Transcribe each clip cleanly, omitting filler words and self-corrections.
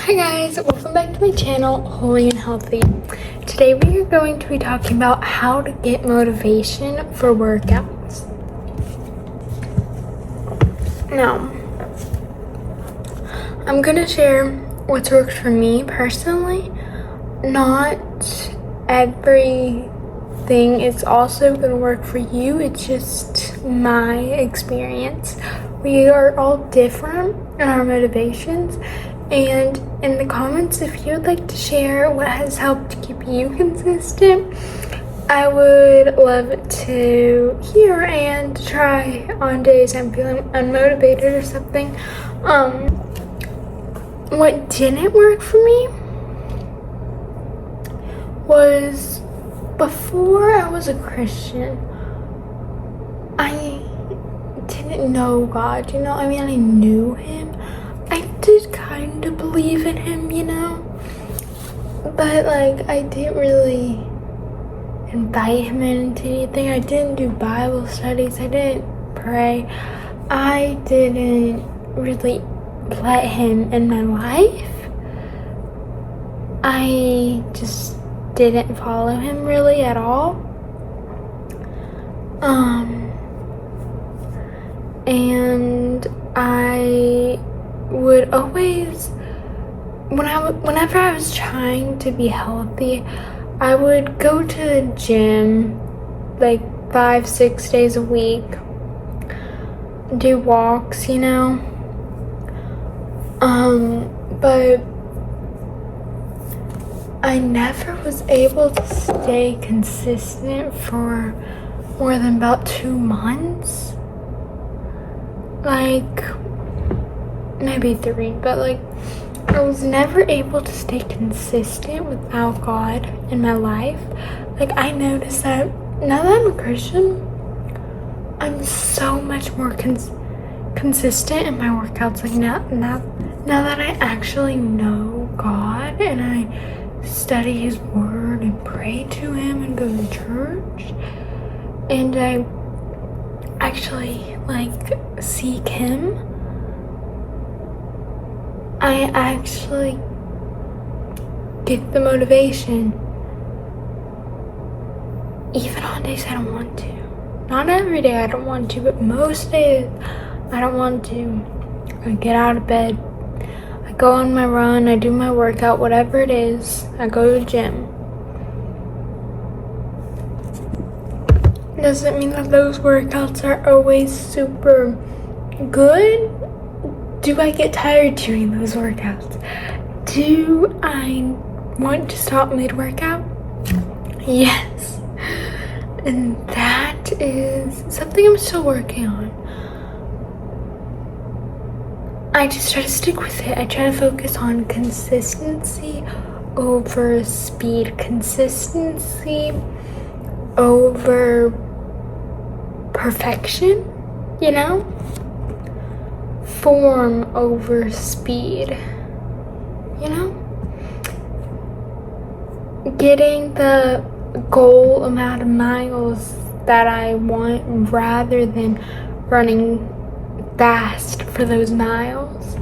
Hi guys, welcome back to my channel, Holy and Healthy. Today we are going to be talking about how to get motivation for workouts. Now, I'm going to share what's worked for me personally. Not everything is also going to work for you. It's just my experience. We are all different in our motivations. And in the comments, if you would like to share what has helped keep you consistent, I would love to hear and try on days I'm feeling unmotivated or something. What didn't work for me was before I was a Christian, I didn't know God, I knew Him. I did kind of believe in Him, but I didn't really invite Him into anything. I didn't do Bible studies. I didn't pray. I didn't really let Him in my life. I just didn't follow Him really at all. And I would always, whenever I was trying to be healthy, I would go to the gym 5-6 days a week, do walks, but I never was able to stay consistent for more than about 2 months. Maybe 3, but I was never able to stay consistent without God in my life. I noticed that now that I'm a Christian, I'm so much more consistent in my workouts. Now that I actually know God and I study His Word and pray to Him and go to church, and I actually seek Him, I actually get the motivation even on days I don't want to. Not every day I don't want to, but most days I don't want to. I get out of bed, I go on my run, I do my workout, whatever it is, I go to the gym. Doesn't mean that those workouts are always super good. Do I get tired during those workouts? Do I want to stop mid-workout? Yes. And that is something I'm still working on. I just try to stick with it. I try to focus on consistency over speed. Consistency over perfection, form over speed, getting the goal amount of miles that I want rather than running fast for those miles.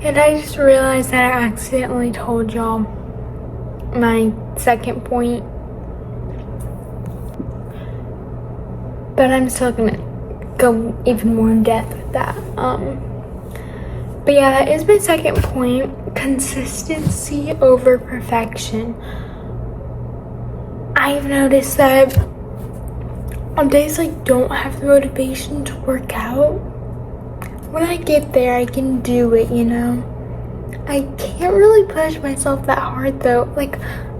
And I just realized that I accidentally told y'all my second point, but I'm still gonna go even more in depth with that. But yeah, that is my second point: consistency over perfection. I've noticed that on days I don't have the motivation to work out, when I get there, I can do it, I can't really push myself that hard though.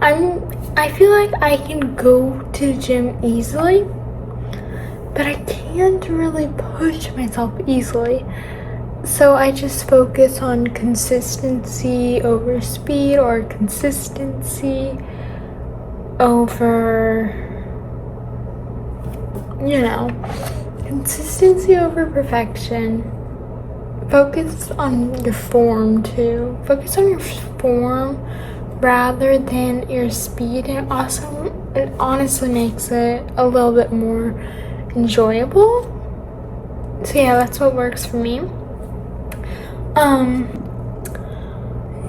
I feel like I can go to the gym easily, but I can't really push myself easily. So I just focus on consistency over speed, or consistency over, consistency over perfection. Focus on your form too. Focus on your form rather than your speed, and also it honestly makes it a little bit more enjoyable. So yeah, that's what works for me.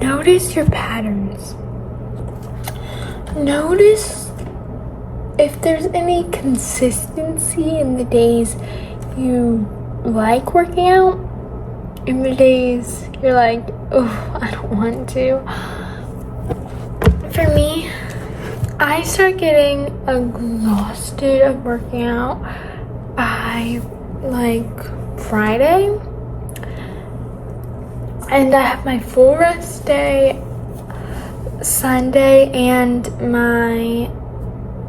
Notice your patterns. Notice if there's any consistency in the days you like working out, in the days you're like, oh, I don't want to. For me, I start getting exhausted of working out by like Friday, and I have my full rest day Sunday and my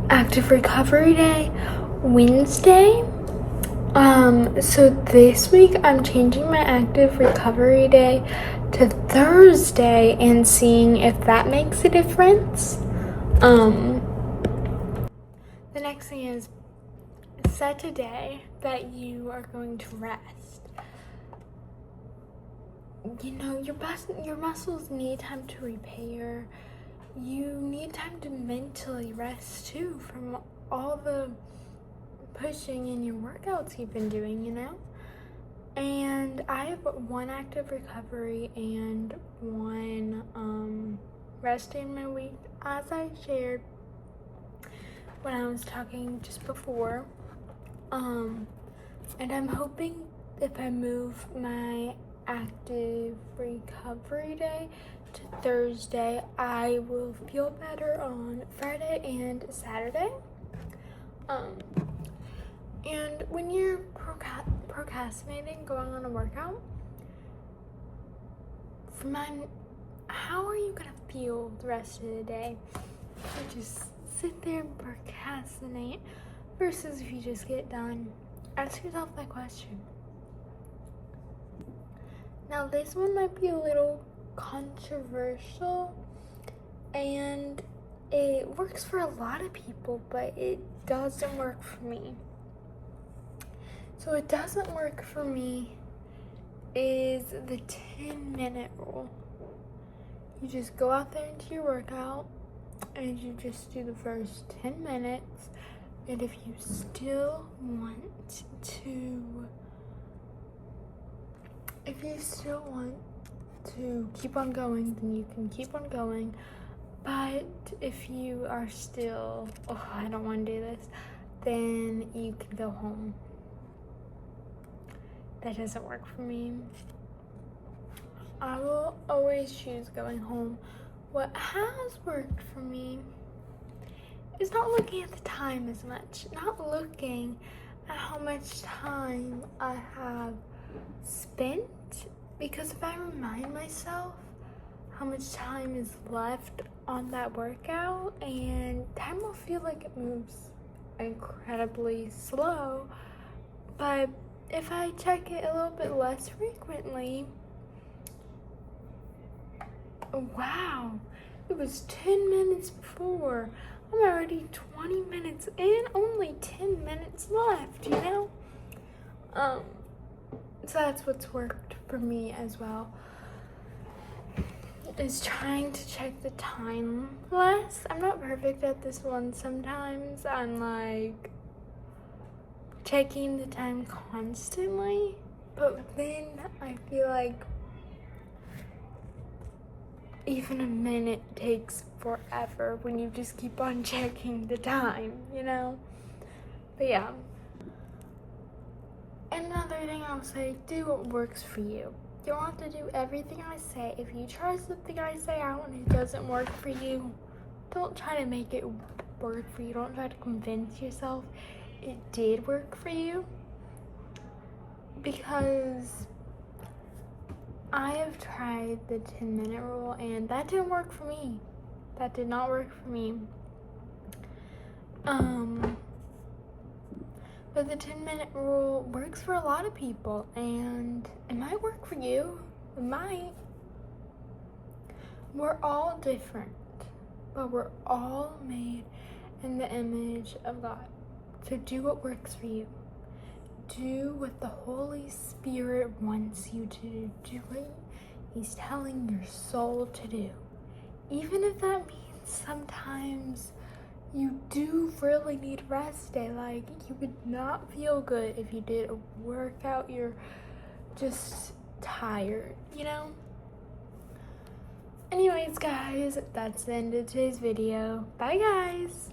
active recovery day Wednesday. So this week I'm changing my active recovery day to Thursday and seeing if that makes a difference. The next thing is set a day that you are going to rest. You know, your muscles need time to repair. You need time to mentally rest too from all the pushing in your workouts you've been doing, you know? And I have one active recovery and one rest in my week, as I shared when I was talking just before. And I'm hoping if I move my active recovery day to Thursday, I will feel better on Friday and Saturday. And when you're procrastinating going on a workout, for mine, how are you gonna feel the rest of the day? You just sit there and procrastinate versus if you just get done. Ask yourself that question. Now this one might be a little controversial and it works for a lot of people, but it doesn't work for me. So it doesn't work for me is the 10-minute rule. You just go out there into your workout and you just do the first 10 minutes. And if you still want to keep on going, then you can keep on going. But if you are still, oh, I don't want to do this, then you can go home. That doesn't work for me. I will always choose going home. What has worked for me is not looking at the time as much, not looking at how much time I have spent, because if I remind myself how much time is left on that workout, and time will feel like it moves incredibly slow, but if I check it a little bit less frequently, wow, it was 10 minutes before. I'm already 20 minutes in, only 10 minutes left, you know? So that's what's worked for me as well, is trying to check the time less. I'm not perfect at this one. Sometimes I'm like checking the time constantly, but then I feel like even a minute takes forever when you just keep on checking the time, you know? But yeah. Another thing I'll say, do what works for you. You don't have to do everything I say. If you try something I say out and it doesn't work for you, don't try to make it work for you. Don't try to convince yourself it did work for you, because I have tried the 10-minute rule and that didn't work for me. That did not work for me. But the 10-minute rule works for a lot of people, and it might work for you. It might. We're all different, but we're all made in the image of God. So do what works for you. Do what the Holy Spirit wants you to do. Do what He's telling your soul to do. Even if that means sometimes you do really need rest day. Like, you would not feel good if you did a workout you're just tired, you know? Anyways, guys, that's the end of today's video. Bye, guys.